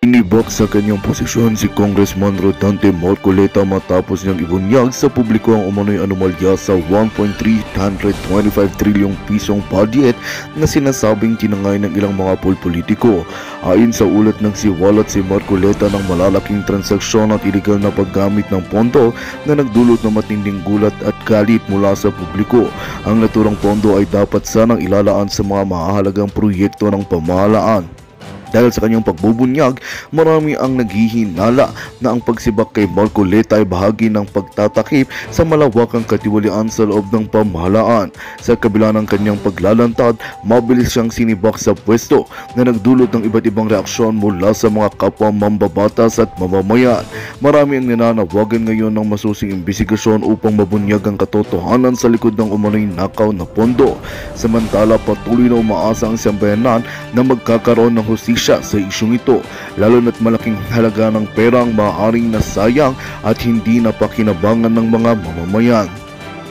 Inibak sa kanyang posisyon si Congressman Rodante Marcoleta matapos niyang ibunyag sa publiko ang umano'y anomalya sa 1.325 trilyong pisong budget na sinasabing tinangay ng ilang mga politiko. Ayon sa ulat ng siwalat si Marcoleta ng malalaking transaksyon at iligal na paggamit ng pondo na nagdulot ng matinding gulat at galit mula sa publiko. Ang naturang pondo ay dapat sanang ilalaan sa mga mahahalagang proyekto ng pamahalaan. Dahil sa kanyang pagbubunyag, marami ang naghihinala na ang pagsibak kay Marcoleta ay bahagi ng pagtatakip sa malawakang katiwalian sa loob ng pamahalaan. Sa kabila ng kanyang paglalantad, mabilis siyang sinibak sa pwesto na nagdulot ng iba't ibang reaksyon mula sa mga kapwa mambabatas at mamamayan. Marami ang nananawagan ngayon ng masusing imbestigasyon upang mabunyag ang katotohanan sa likod ng umano'y nakaw na pondo. Samantala, patuloy na umaasa ang sambayanan na magkakaroon ng hustisya sa isyong ito, lalo na't malaking halaga ng perang maaaring nasayang at hindi napakinabangan ng mga mamamayan.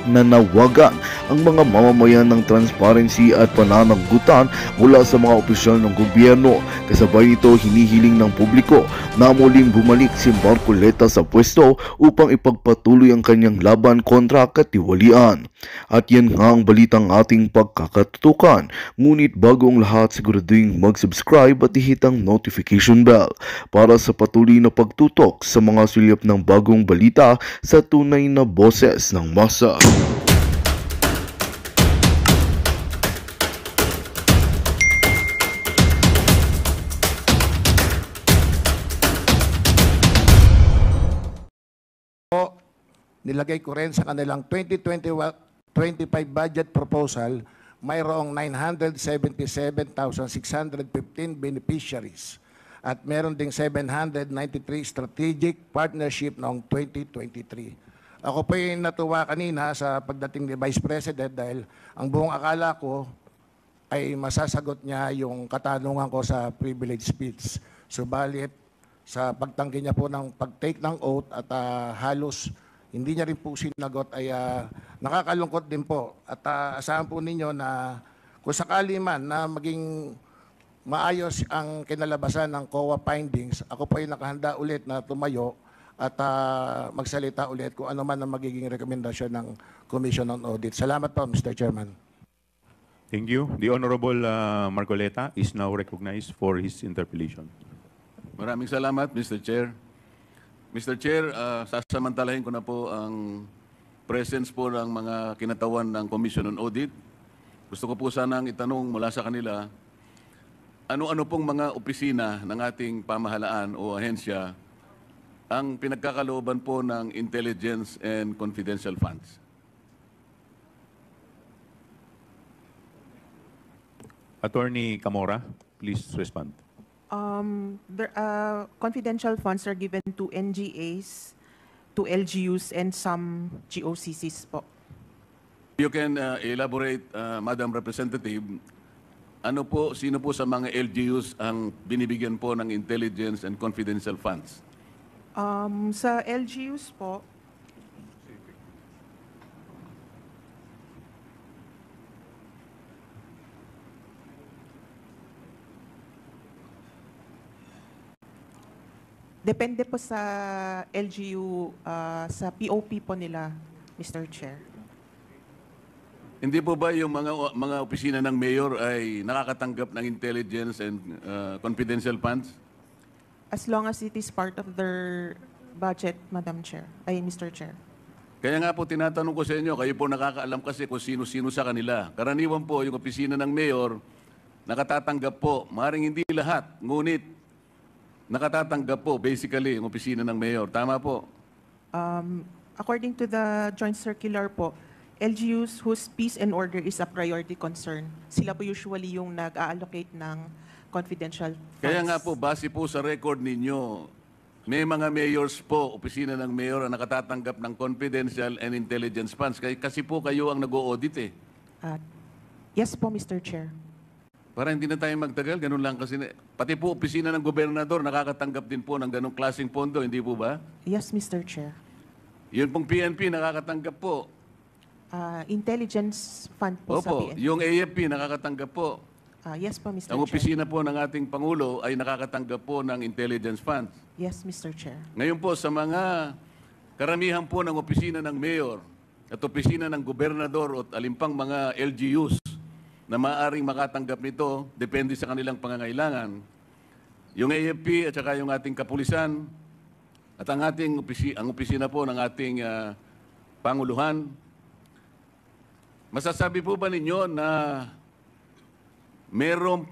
Nanawagan ang mga mamamayan ng transparency at pananagutan mula sa mga opisyal ng gobyerno. Kasabay nito, hinihiling ng publiko na muling bumalik si Marcoleta sa pwesto upang ipagpatuloy ang kanyang laban kontra katiwalian. At yan nga ang balitang ating pagkakatutukan. Ngunit bago ang lahat, siguraduhin mag-subscribe at ihit ang notification bell para sa patuloy na pagtutok sa mga sulyap ng bagong balita sa tunay na boses ng masa. Nilagay ko rin sa kanilang 2025 budget proposal, mayroong 977,615 beneficiaries at meron ding 793 strategic partnership noong 2023. Ako po yung natuwa kanina sa pagdating ni Vice President dahil ang buong akala ko ay masasagot niya yung katanungan ko sa privilege speech. Subalit sa pagtanggi niya po ng pag-take ng oath at halos hindi niya rin po sinagot ay nakakalungkot din po. At asahan po ninyo na kung sakali man na maging maayos ang kinalabasan ng COA findings, ako po ay nakahanda ulit na tumayo at magsalita ulit kung ano man ang magiging rekomendasyon ng Commission on Audit. Salamat po, Mr. Chairman. Thank you. The Honorable Marcoleta is now recognized for his interpellation. Maraming salamat, Mr. Chair. Mr. Chair, sasamantalahin ko na po ang presence po ng mga kinatawan ng Commission on Audit. Gusto ko po sanang itanong mula sa kanila, ano-ano pong mga opisina ng ating pamahalaan o ahensya ang pinagkakalooban po ng intelligence and confidential funds? Attorney Camora, please respond. Confidential funds are given to NGAs, to LGUs, and some GOCCs po. You can elaborate, Madam Representative, sino po sa mga LGUs ang binibigyan po ng intelligence and confidential funds? Sa LGUs po, depende po sa LGU, sa POP po nila, Mr. Chair. Hindi po ba yung mga opisina ng mayor ay nakakatanggap ng intelligence and confidential funds? As long as it is part of their budget, Madam Chair, Mr. Chair. Kaya nga po tinatanong ko sa inyo, kayo po nakakaalam kasi kung sino-sino sa kanila. Karaniwan po yung opisina ng mayor, nakatatanggap po, maaaring hindi lahat, ngunit nakatatanggap po basically yung opisina ng mayor. Tama po? According to the joint circular po, LGUs whose peace and order is a priority concern, sila po usually yung nag-allocate ng confidential funds. Kaya nga po, base po sa record ninyo, may mga mayors po, opisina ng mayor ang nakatatanggap ng confidential and intelligence funds. Kasi po kayo ang nag-o-audit eh. Yes po, Mr. Chair. Para hindi na tayo magtagal, ganun lang kasi. Pati po opisina ng gobernador nakakatanggap din po ng ganung klaseng pondo, hindi po ba? Yes, Mr. Chair. Yun pong PNP nakakatanggap po. Intelligence fund po sa Opo, PNP. yung AFP nakakatanggap po. Yes po, Mr. Ang Chair. opisina po ng ating Pangulo ay nakakatanggap po ng intelligence funds. Yes, Mr. Chair. Ngayon po sa mga karamihan po ng opisina ng mayor at opisina ng gobernador at alimpang mga LGUs na maaaring makatanggap nito, depende sa kanilang pangangailangan, yung AFP at saka yung ating kapulisan at ang opisina po ng ating Panguluhan, masasabi po ba ninyo na merong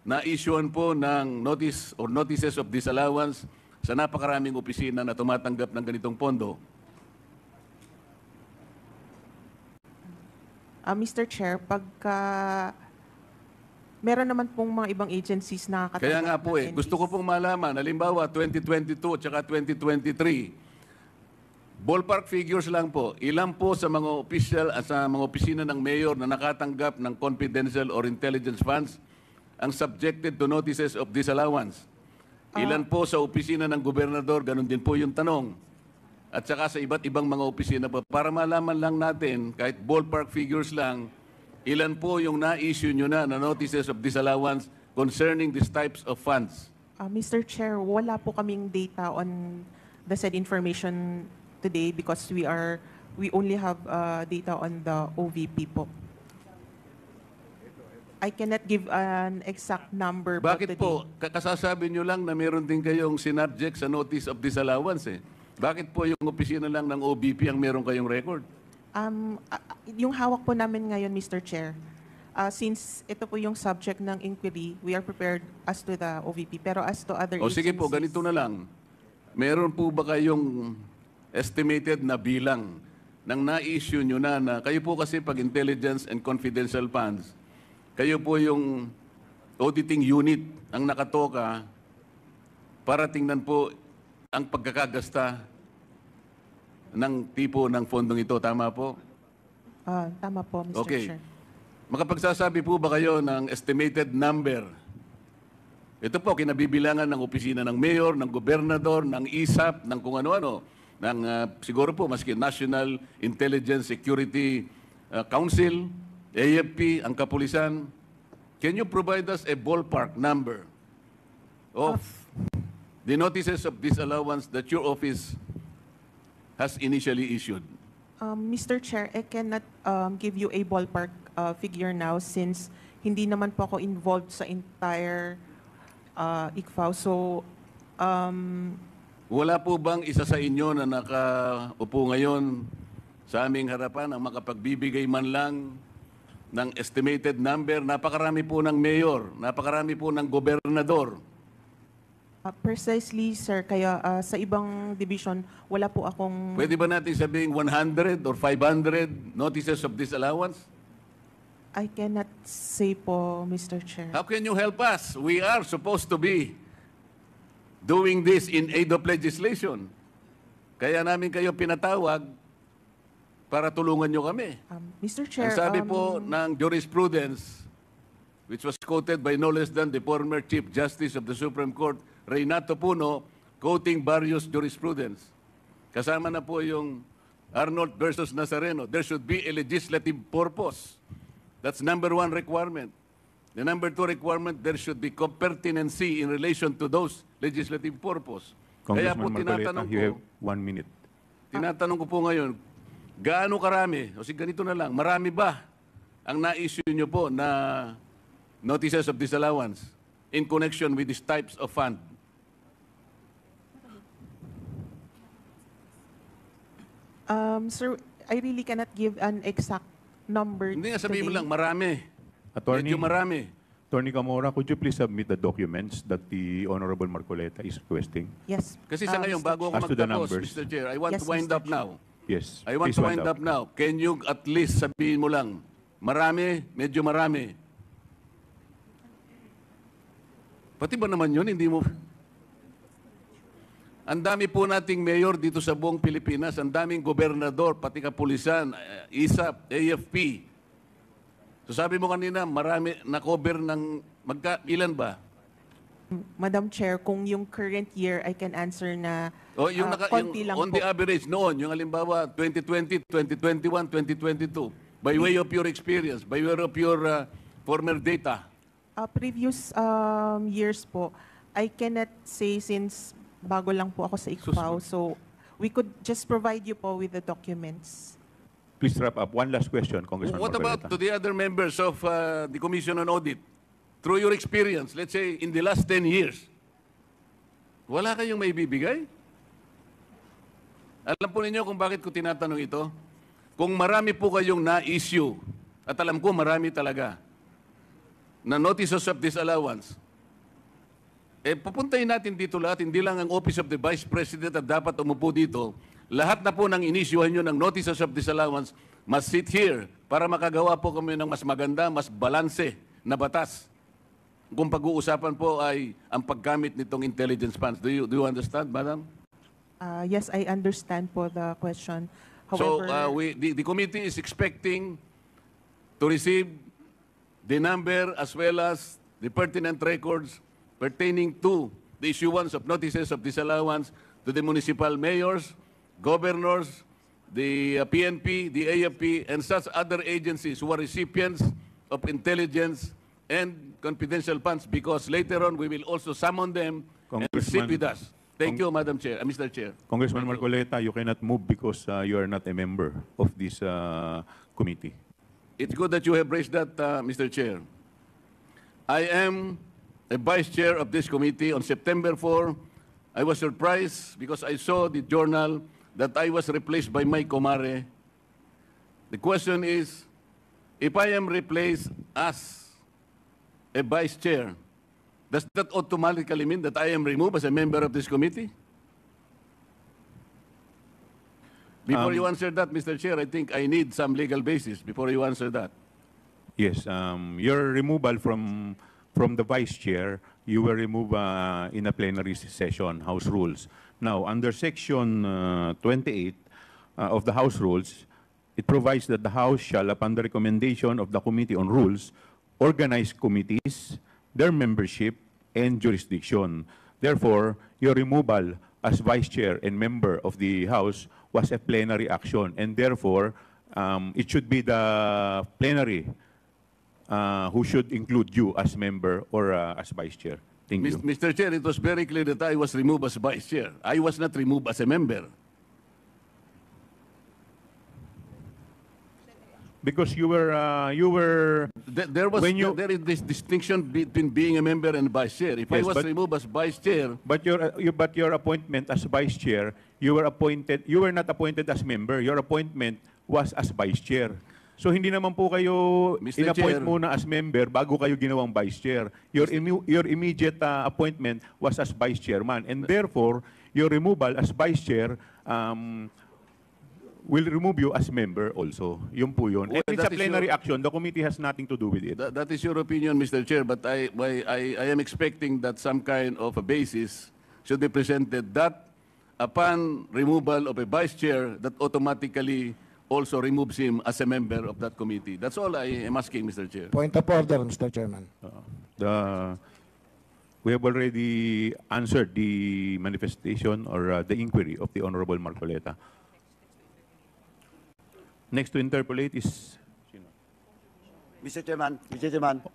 na-issuean po ng notice or notices of disallowance sa napakaraming opisina na tumatanggap ng ganitong pondo? Mr. Chair, pagka meron naman pong mga ibang agencies na nakakatanggap Kaya nga po ng gusto ko pong malaman, halimbawa 2022 at saka 2023, ballpark figures lang po, ilan po sa mga official at sa mga opisina ng mayor na nakatanggap ng confidential or intelligence funds ang subjected to notices of disallowance? Ilan po sa opisina ng gobernador, ganun din po yung tanong. At saka sa iba't ibang mga opisina po, para malaman lang natin, kahit ballpark figures lang, ilan po yung na-issue nyo na notices of disallowance concerning these types of funds? Mr. Chair, wala po kaming data on the said information today because we only have data on the OVP po. I cannot give an exact number po Bakit today. po? Kasasabi nyo lang na meron din kayong sinubject sa notice of disallowance eh. Bakit po yung opisina lang ng OVP ang meron kayong record? Yung hawak po namin ngayon, Mr. Chair, since ito po yung subject ng inquiry, we are prepared as to the OVP. Pero as to other O sige po, agencies- ganito na lang. Meron po ba kayong estimated na bilang ng na-issue nyo na kayo po kasi pag intelligence and confidential funds, kayo po yung auditing unit ang nakatoka para tingnan po ang pagkakagasta ng tipo ng fondong ito. Tama po? Tama po, Mr. Okay. Chair. Makapagsasabi po ba kayo ng estimated number? Ito po, kinabibilangan ng opisina ng mayor, ng gobernador, ng ISAP, ng kung ano-ano, ng siguro po, maski National Intelligence Security Council, AFP, ang kapulisan. Can you provide us a ballpark number of the notices of disallowance that your office has initially issued? Mr. Chair, I cannot give you a ballpark figure now since hindi naman po ako involved sa entire ICFAO. So, Wala po bang isa sa inyo na nakaupo ngayon sa aming harapan ang makapagbibigay man lang ng estimated number? Napakarami po ng mayor, napakarami po ng gobernador. precisely, sir, kaya sa ibang division, wala po akong... Pwede ba natin sabihin 100 or 500 notices of disallowance? I cannot say po, Mr. Chair. How can you help us? We are supposed to be doing this in aid of legislation. Kaya namin kayo pinatawag para tulungan nyo kami. Mr. Chair, Ang sabi po ng jurisprudence, which was quoted by no less than the former Chief Justice of the Supreme Court, Reynato Puno, quoting various jurisprudence. Kasama na po yung Arnold versus Nazareno. There should be a legislative purpose. That's number one requirement. The number two requirement, there should be pertinency in relation to those legislative purpose. Kaya po Congressman Marcoleta, tinatanong you ko, have 1 minute. tinatanong ko po ngayon, gaano karami, o sige ganito na lang, marami ba ang na-issue nyo po na notices of disallowance in connection with these types of fund? sir, I really cannot give an exact number Hindi nga sabihin mo today. lang, marami. Attorney, Medyo marami. Attorney Camora, could you please submit the documents that the Honorable Marcoleta is requesting? Yes. Kasi sa ngayon, Mr. bago ako As to the magtapos, numbers. Mr. Chair, I want Yes, to wind Mr. up now. Yes. I want please to wind up now. Can you at least sabihin mo lang, marami, medyo marami. Pati ba naman yun, hindi mo... Ang dami po nating mayor dito sa buong Pilipinas, ang daming gobernador, pati kapulisan, ISAP, AFP. So sabi mo kanina, marami na-cover ng... ilan ba? Madam Chair, kung yung current year, I can answer na O yung, konti lang on po. the average noon, yung halimbawa 2020, 2021, 2022, by way of your experience, by way of your former data. Previous years po, I cannot say since bago lang po ako sa ICFAO. So we could just provide you po with the documents. Please wrap up. One last question, Congressman What about Marcoleta. to the other members of the Commission on Audit? Through your experience, let's say in the last 10 years, wala kayong may bibigay? Alam po ninyo kung bakit ko tinatanong ito? Kung marami po kayong na-issue, at alam ko marami talaga, na notices of disallowance, pupuntahin natin dito lahat, hindi lang ang Office of the Vice President at dapat umupo dito. Lahat na po ng inisyuhan nyo ng notices of disallowance must sit here para makagawa po kami ng mas maganda, mas balanse na batas. Kung pag-uusapan po ay ang paggamit nitong intelligence funds. Do you understand, Madam? Yes, I understand po the question. So However, the committee is expecting to receive the number as well as the pertinent records pertaining to the issuance of notices of disallowance to the municipal mayors, governors, the PNP, the AFP, and such other agencies who are recipients of intelligence and confidential funds, because later on we will also summon them and sit with us. Thank you, Madam Chair, Mr. Chair. Congressman Marcoleta, you cannot move because you are not a member of this committee. It's good that you have raised that, Mr. Chair. I am a vice chair of this committee. On September 4, I was surprised because I saw the journal that I was replaced by my Comare. The question is, if I am replaced as a vice chair, does that automatically mean that I am removed as a member of this committee? Before you answer that, Mr. Chair, I think I need some legal basis before you answer that. Yes, your removal from the vice chair, you were removed in a plenary session, House Rules. Now, under Section 28 of the House Rules, it provides that the House shall, upon the recommendation of the Committee on Rules, organize committees, their membership, and jurisdiction. Therefore, your removal as vice chair and member of the House was a plenary action, and therefore, it should be the plenary who should include you as member or as vice chair. Thank you. Mr. Chair, it was very clear that I was removed as vice chair. I was not removed as a member. Because you were There is this distinction between being a member and vice chair. If I Yes, was but- removed as vice chair, but your appointment as vice chair, you were not appointed as member. Your appointment was as vice chair. So hindi naman po kayo Mr. inappoint Chair. muna as member bago kayo ginawang vice chair. Your immediate appointment was as vice chairman, and therefore your removal as vice chair will remove you as member also. Yun po yun. Well, And it's a that is plenary your- action. The committee has nothing to do with it. that is your opinion, Mr. Chair, but I am expecting that some kind of a basis should be presented that upon removal of a vice chair, that automatically also removes him as a member of that committee. That's all I am asking, Mr. Chair. Point of order, Mr. Chairman. We have already answered the manifestation or the inquiry of the Honorable Marcoleta. Next to interpolate is Mr. Chairman,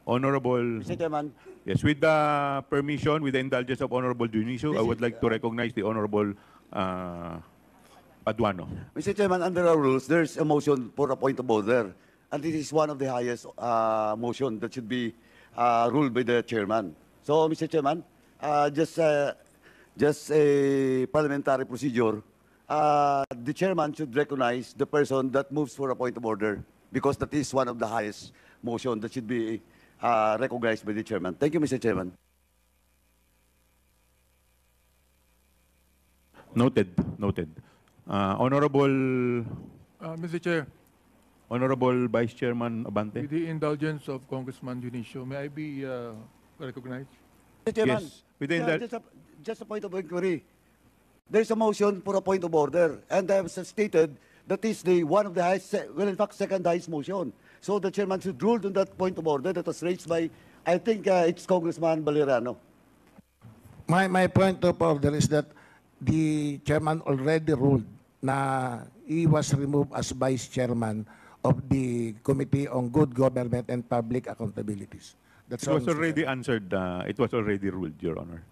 Honorable. Mr. Chairman, Yes, with the permission, with the indulgence of Honorable Dionisio, I would like to recognize the Honorable Paduano. Mr. Chairman, under our rules, there's a motion for a point of order, and this is one of the highest motion that should be ruled by the chairman. So, Mr. Chairman, just a parliamentary procedure. The chairman should recognize the person that moves for a point of order, because that is one of the highest motion that should be recognized by the chairman. Thank you, Mr. Chairman. Noted, noted. Honorable Mr. Chair, Honorable Vice Chairman Abante. with the indulgence of Congressman Dionisio, may I be recognized? Mr. Chairman, Yes, within that- just a point of inquiry. There's a motion for a point of order, and I have stated that is the one of the highest, well, in fact, second highest motion. So the chairman should rule on that point of order that was raised by, I think it's Congressman Valeriano. My point of order is that the chairman already ruled na he was removed as vice chairman of the Committee on Good Government and Public Accountabilities. That's It all, was Mr. already Chair. answered. It was already ruled, Your Honor.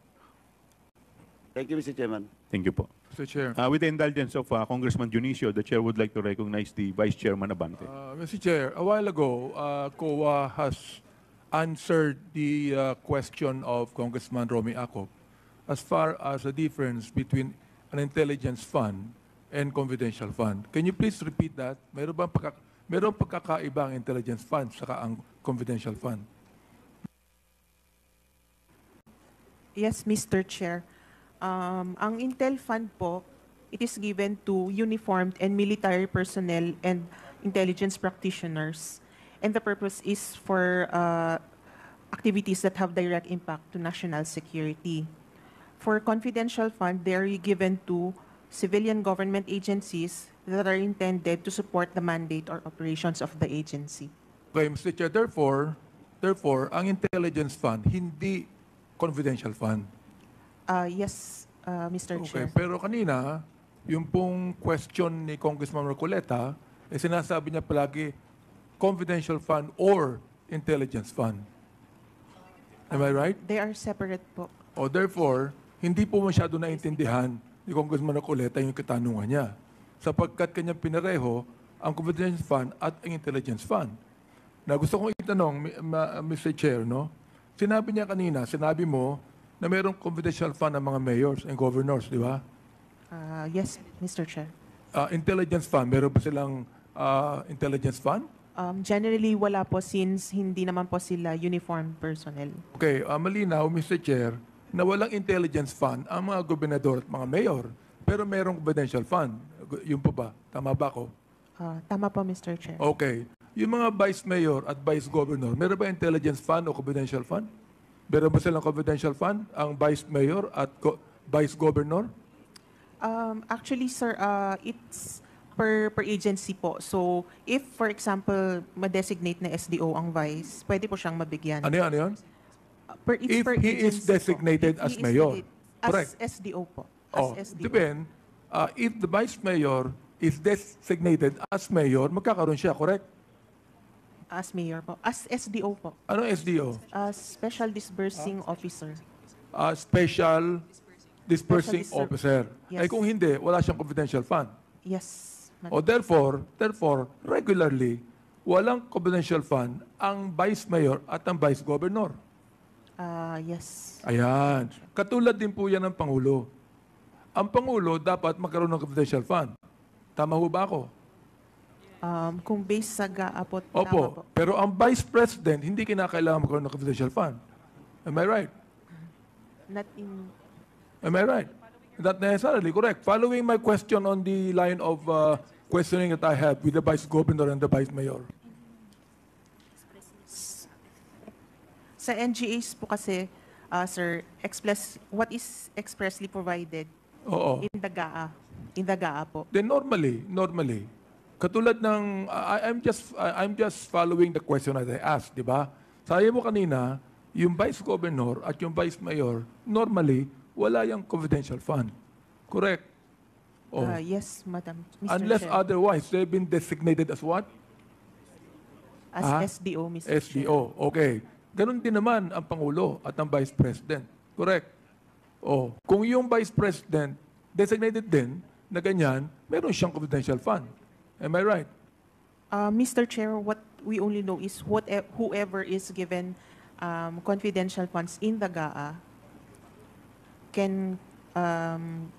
Thank you, Mr. Chairman. Thank you po. Mr. Chair. With the indulgence of Congressman Junicio, the chair would like to recognize the Vice Chairman Abante. Mr. Chair, a while ago, COA has answered the question of Congressman Romy Akop as far as the difference between an intelligence fund and confidential fund. Can you please repeat that? Meron pagkakaiba ang intelligence fund saka ang confidential fund? Yes, Mr. Chair. Ang Intel Fund po, it is given to uniformed and military personnel and intelligence practitioners. And the purpose is for activities that have direct impact to national security. For confidential fund, they are given to civilian government agencies that are intended to support the mandate or operations of the agency. Okay, Mr. Chair, therefore, ang intelligence fund, hindi confidential fund. Yes, Mr. Okay, Chair. pero kanina, yung pong question ni Congressman Marcoleta, sinasabi niya palagi confidential fund or intelligence fund. Am I right? They are separate po. O therefore, hindi po masyado naintindihan ni Congressman Marcoleta yung katanungan niya. Sapagkat kanyang pinareho ang confidential fund at ang intelligence fund. Na gusto kong itanong, Mr. Chair, no? Sinabi niya kanina, sinabi mo na mayroong confidential fund ng mga mayors and governors, di ba? Yes, Mr. Chair. Intelligence fund, meron ba silang intelligence fund? Generally, wala po since hindi naman po sila uniformed personnel. Okay, malinaw, Mr. Chair, na walang intelligence fund ang mga gobernador at mga mayor. Pero mayroong confidential fund. Yun po ba? Tama ba ako? Tama po, Mr. Chair. Okay. Yung mga vice mayor at vice governor, meron ba intelligence fund o confidential fund? Meron ba silang confidential fund ang vice mayor at vice governor? Actually, sir, it's per agency po. So, if, for example, ma-designate na SDO ang vice, pwede po siyang mabigyan. Ano yun? Ano yun? It's If per he is agency po. designated If as he is mayor. Correct. As SDO po. Oh, As SDO. depend. If the vice mayor is designated as mayor, magkakaroon siya, correct? As mayor po. As SDO po. Ano SDO? As Special Disbursing Officer. Special Dispersing Special Officer. Yes. Ay kung hindi, wala siyang confidential fund. Yes. O therefore, regularly, walang confidential fund ang vice mayor at ang vice governor. Yes. Ayan. Katulad din po yan ng Pangulo. Ang Pangulo dapat magkaroon ng confidential fund. Tama ho ba ako? Kung based sa GAA po, tama Opo. po. Pero ang vice president, hindi kinakailangan magkaroon ng confidential fund. Am I right? Not in... Am I right? Not necessarily correct. Following my question on the line of questioning that I have with the vice governor and the vice mayor. Sa NGAs po kasi, sir, what is expressly provided Oo. in the GAA. In the GAA po. Then normally, katulad ng, I'm just following the question that I asked, di ba? Sabi mo kanina, yung vice governor at yung vice mayor, normally, wala yung confidential fund. Correct? Oh. Yes, Madam. Mr. Unless Chair. otherwise, they've been designated as what? As SDO, Mr. Chair. SDO. Okay. Ganon din naman ang Pangulo at ang Vice President. Correct? Oh, kung yung Vice President designated din na ganyan, meron siyang confidential fund. Am I right? Mr. Chair, what we only know is whoever is given confidential funds in the GAA can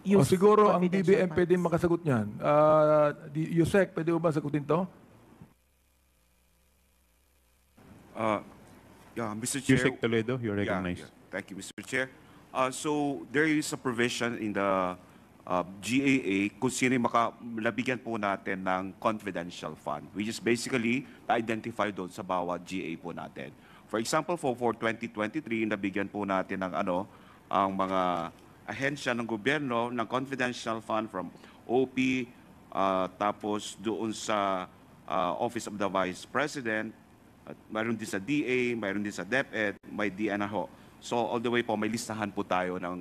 use O siguro ang confidential DBM funds. pwede makasagot niyan. Yusek, pwede mo ba sagutin to? Yeah, Mr. Chair. Yusek Toledo, you're Yeah, recognized. yeah. Thank you, Mr. Chair. So there is a provision in the GAA kung sino yung nabigyan po natin ng confidential fund, which is basically identify doon sa bawat GA po natin. For example, for 2023, nabigyan po natin ng ang mga ahensya ng gobyerno ng confidential fund from OP, tapos doon sa Office of the Vice President, mayroon din sa DA, mayroon din sa DepEd, may DNAHO. So all the way po, may listahan po tayo ng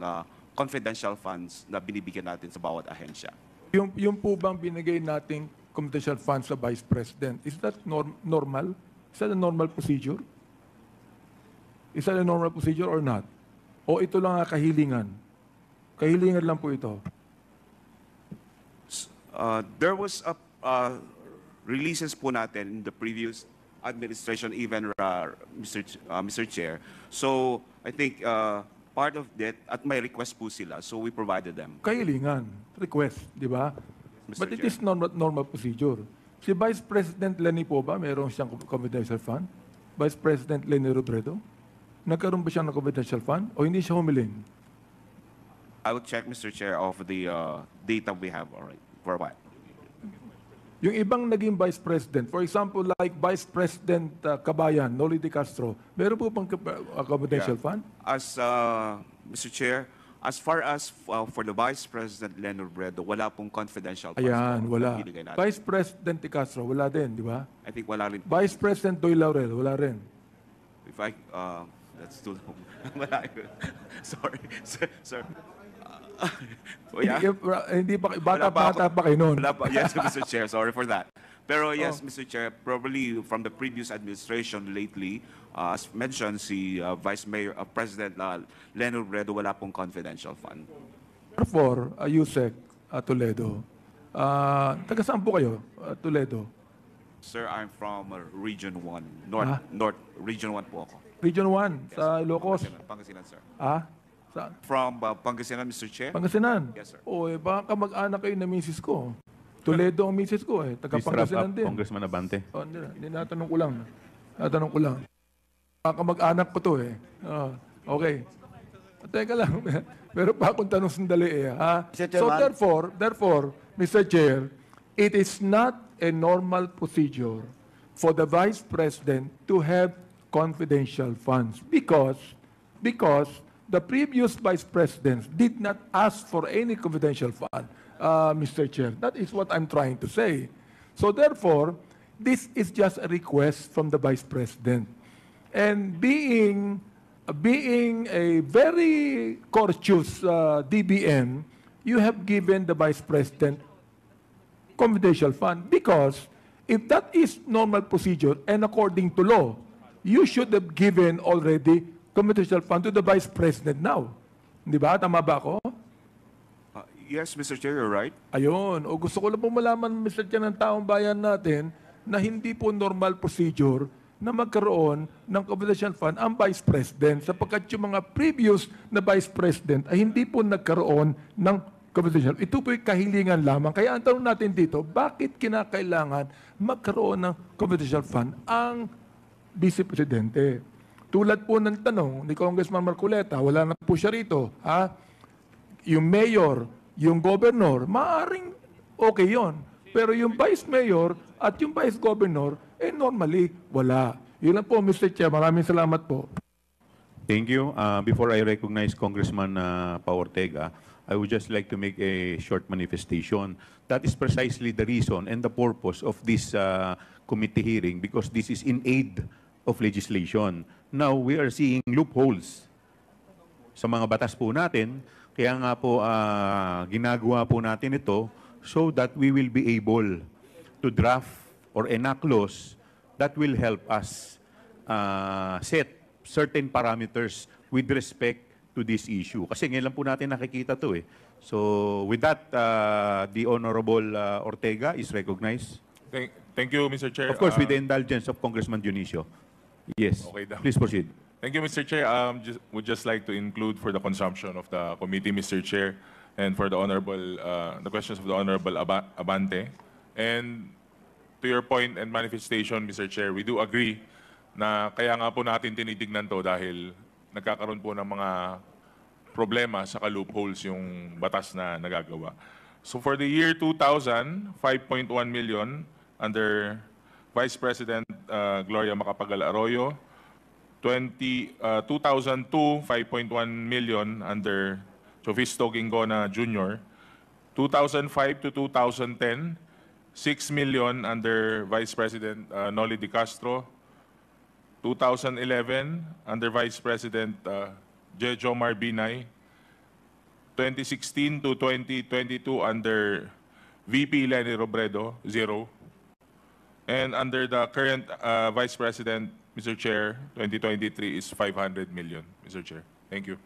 confidential funds na binibigyan natin sa bawat ahensya. Yung po bang binigay nating confidential funds sa Vice President, is that normal? Is that a normal procedure? Is that a normal procedure or not? O ito lang ang kahilingan? Kahilingan lang po ito. There was a releases po natin in the previous administration, even Mr. Chair. So I think part of that, at my request po sila, so we provided them. Kahilingan, request, di ba? Mr. But it Chair. is normal procedure. Si Vice President Lenny po ba, mayroon siyang confidential fund? Vice President Lenny Robredo? Nagkaroon ba siya ng confidential fund? O hindi siya humiling? I will check, Mr. Chair, of the data we have already. For what? Yung ibang naging Vice President, for example, like Vice President Cabayan, Noli de Castro, meron po bang confidential fund? As Mr. Chair, as far as for the Vice President Leonard Bredo, wala pong confidential funds Ayan, po wala. na binigay natin. Vice President de Castro, wala din, di ba? I think wala rin. Vice President Doy Laurel, wala rin. If I, that's too long. Wala yun. Sorry, sir. Oh, yeah? Hindi pa, bata pa kayo noon. Wala pa. Yes, Mr. Chair, sorry for that. Pero yes, Mr. Chair, probably from the previous administration lately, as mentioned, si Vice Mayor, President Leonard Bredo, wala pong confidential fund. Therefore, Yusek Toledo, taga saan po kayo, Toledo? Sir, I'm from Region 1, Ah? North, Region 1 po ako. Region 1, sa Ilocos. Pangasinan, sir. Saan? From Pangasinan, Mr. Chair? Pangasinan? Yes, sir. O, baka mag-anak kayo na misis ko. Toledo ang misis ko, taga Please wrap Pangasinan up, din. Congressman Abante. Hindi, natanong ko lang. Natanong ko lang. Baka mag-anak ko to okay. Teka lang. Pero pa akong tanong sandali Mr. So Chairman. therefore, Mr. Chair, it is not a normal procedure for the Vice President to have confidential funds because the previous Vice Presidents did not ask for any confidential fund, Mr. Chair. That is what I'm trying to say. So therefore, this is just a request from the Vice President. And being a very courteous DBM, you have given the Vice President confidential fund because if that is normal procedure and according to law, you should have given already confidential fund to the Vice President now. Di ba? Tama ba ako? Yes, Mr. Chair, you're right. Ayun. O gusto ko lang po malaman, Mr. Chair, ng taong bayan natin na hindi po normal procedure na magkaroon ng confidential fund ang Vice President sapagkat yung mga previous na Vice President ay hindi po nagkaroon ng confidential. Ito po yung kahilingan lamang. Kaya ang tanong natin dito, bakit kinakailangan magkaroon ng confidential fund ang Vice Presidente? Tulad po ng tanong ni Congressman Marcoleta, wala na po siya rito. Yung mayor, yung governor, maaaring okay yon. Pero yung vice mayor at yung vice governor, normally, wala. Yun lang po, Mr. Chair. Maraming salamat po. Thank you. Before I recognize Congressman Pao Ortega, I would just like to make a short manifestation. That is precisely the reason and the purpose of this committee hearing because this is in aid of legislation. Now, we are seeing loopholes sa mga batas po natin. Kaya nga po, ginagawa po natin ito so that we will be able to draft or enact laws that will help us set certain parameters with respect to this issue. Kasi ngayon lang po natin nakikita to So with that, the Honorable Ortega is recognized. Thank you, Mr. Chair. Of course, with the indulgence of Congressman Dionisio. Yes, Okay daw. please proceed. Thank you, Mr. Chair. Would just like to include for the consumption of the committee, Mr. Chair, and for the the questions of the Honorable Abante. And to your point and manifestation, Mr. Chair, we do agree na kaya nga po natin tinitignan to dahil nagkakaroon po ng mga problema sa loopholes yung batas na nagagawa. So for the year 2000, 5.1 million under Vice President Gloria Macapagal Arroyo. 2002, 5.1 million under Jovisto Gingona Jr. 2005 to 2010, 6 million under Vice President Noli de Castro. 2011, under Vice President Jejo Marbinay. 2016 to 2022, under VP Lenny Robredo, 0. And under the current Vice President Mr. Chair, 2023 is 500 million, Mr. Chair. Thank you.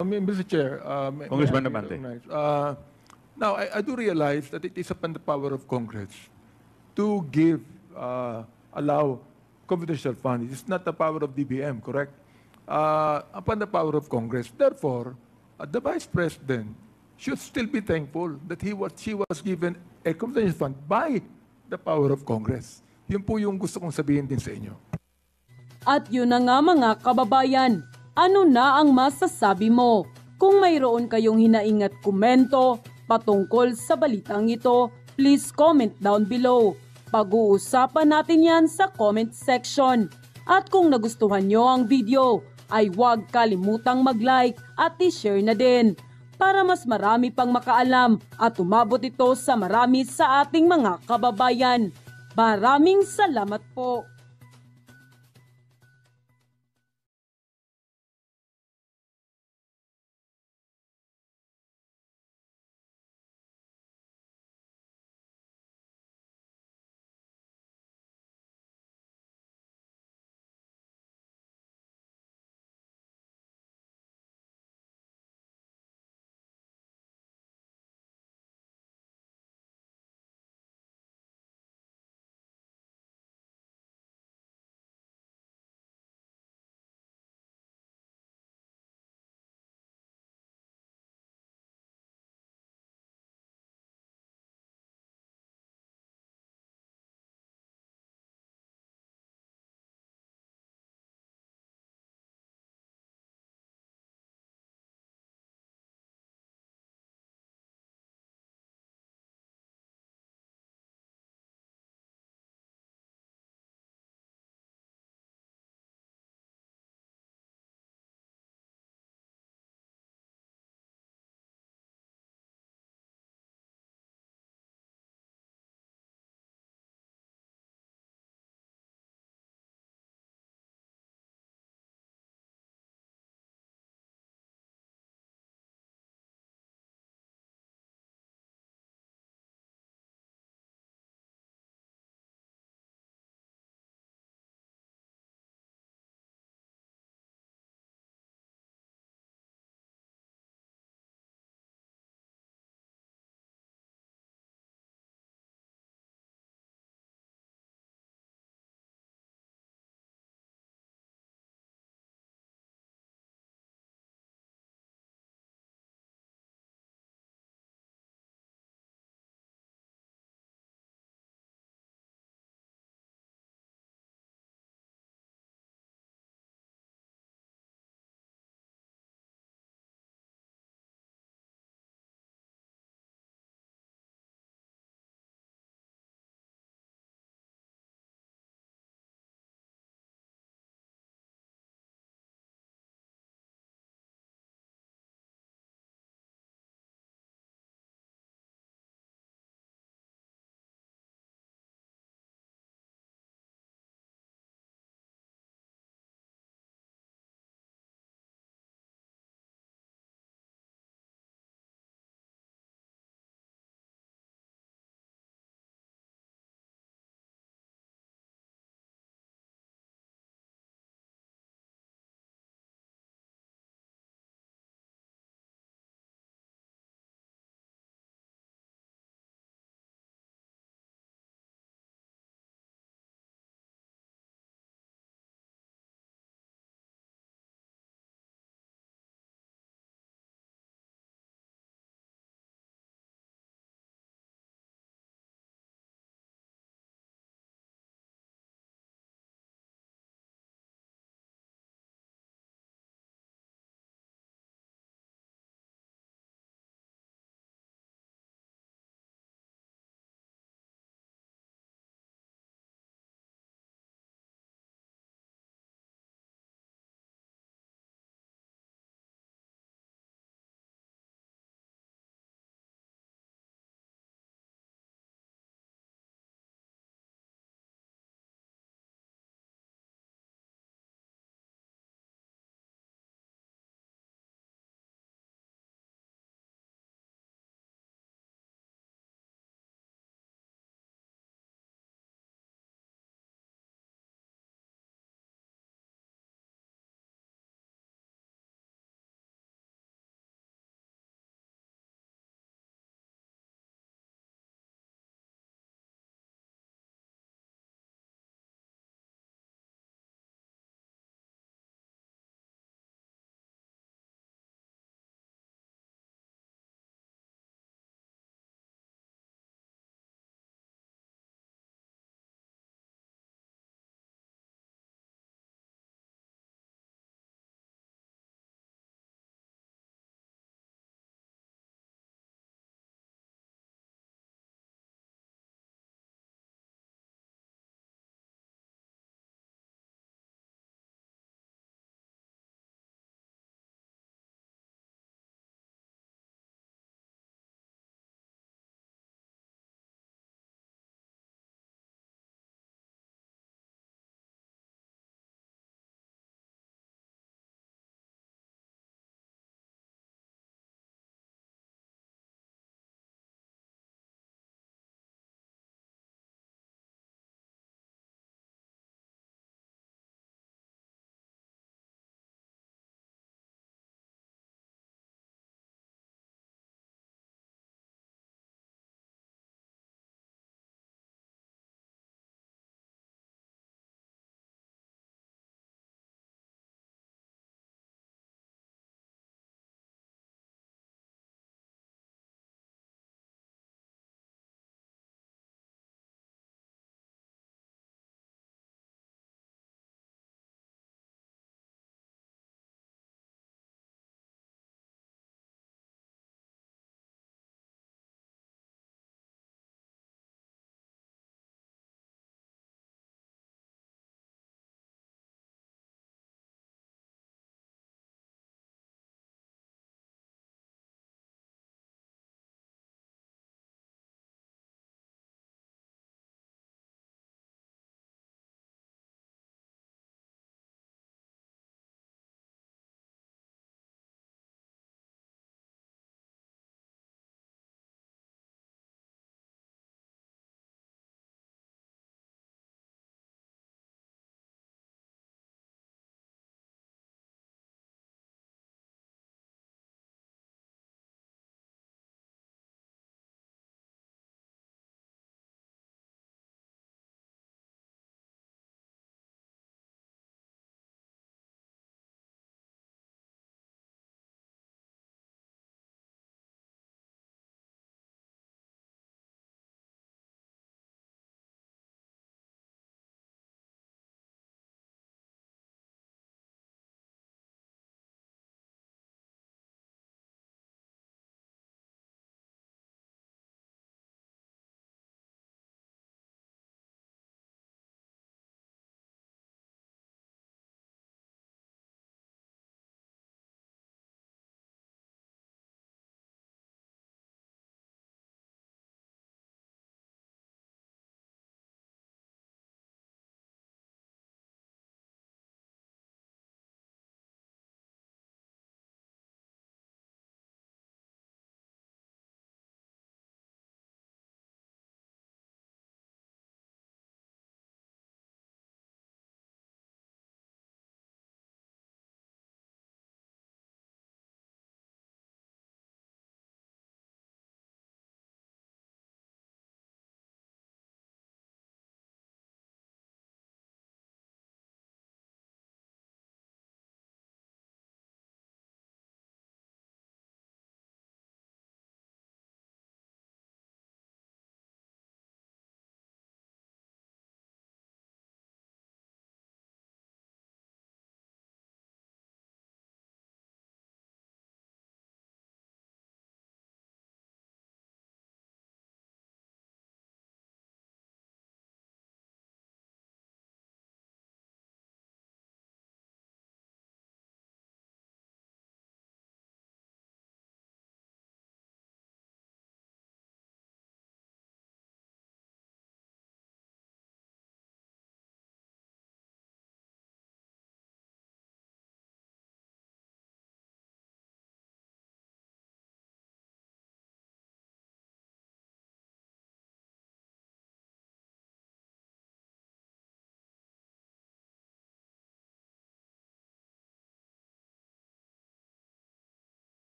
I mean, Mr. Chair, Congressman may I Abante. recognize? Now, I do realize that it is upon the power of Congress to give, allow confidential funds. It's not the power of DBM, correct? Upon the power of Congress. Therefore, the Vice President should still be thankful that she was given a confidential fund by the power of Congress. Yun po yung gusto kong sabihin din sa inyo. At yun na nga mga kababayan, ano na ang masasabi mo? Kung mayroon kayong hinaing at komento patungkol sa balitang ito, please comment down below. Pag-uusapan natin yan sa comment section. At kung nagustuhan nyo ang video, ay huwag kalimutang mag-like at i-share na din para mas marami pang makaalam at umabot ito sa marami sa ating mga kababayan. Maraming salamat po.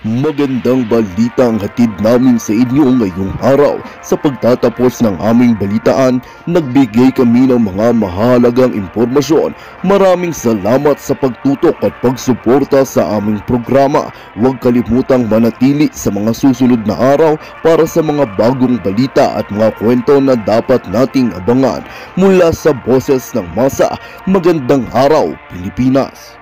Magandang balita ang hatid namin sa inyo ngayong araw. Sa pagtatapos ng aming balitaan, nagbigay kami ng mga mahalagang impormasyon. Maraming salamat sa pagtutok at pagsuporta sa aming programa. Huwag kalimutang manatili sa mga susunod na araw para sa mga bagong balita at mga kwento na dapat nating abangan. Mula sa Boses ng Masa, magandang araw, Pilipinas!